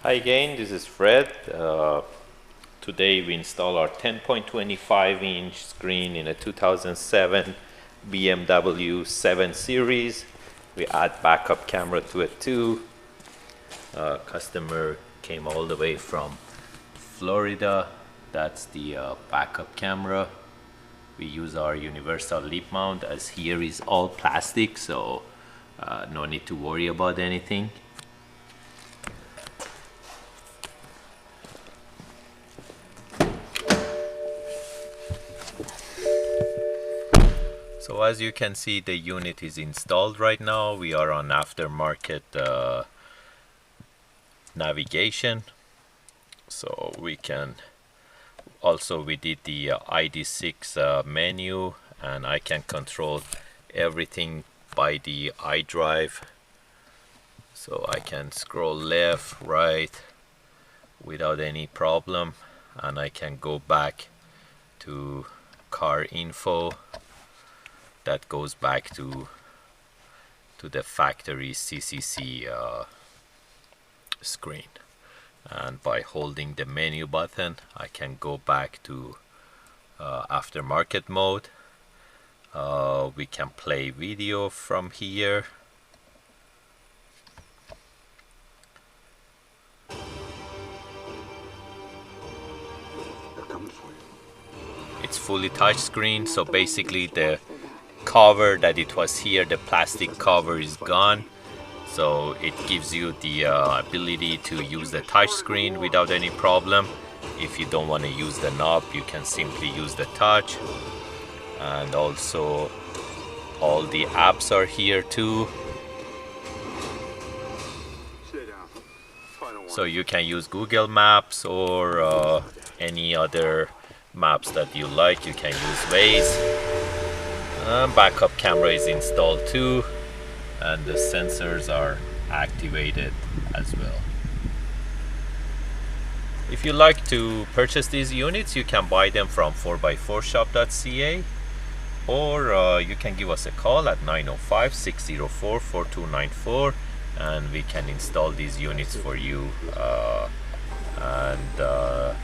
Hi again, this is Fred. Today we install our 10.25 inch screen in a 2007 BMW 7 Series. We add backup camera to it too. Customer came all the way from Florida. That's the backup camera. We use our universal lip mount, as here is all plastic, so no need to worry about anything. So as you can see, the unit is installed right now. We are on aftermarket navigation, so we can also, we did the ID6 menu, and I can control everything by the iDrive, so I can scroll left, right without any problem, and I can go back to car info. That goes back to the factory CCC screen, and by holding the menu button I can go back to aftermarket mode. We can play video from here. It's fully touchscreen, so basically the cover that it was here, the plastic cover, is gone, so it gives you the ability to use the touch screen without any problem. If you don't want to use the knob, you can simply use the touch. And also all the apps are here too, so you can use Google Maps or any other maps that you like. You can use Waze. Backup camera is installed too, and the sensors are activated as well. If you like to purchase these units, you can buy them from 4x4shop.ca, or you can give us a call at 905-604-4294, and we can install these units for you, and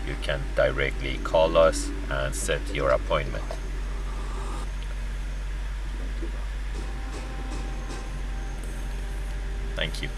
you can directly call us and set your appointment. Thank you.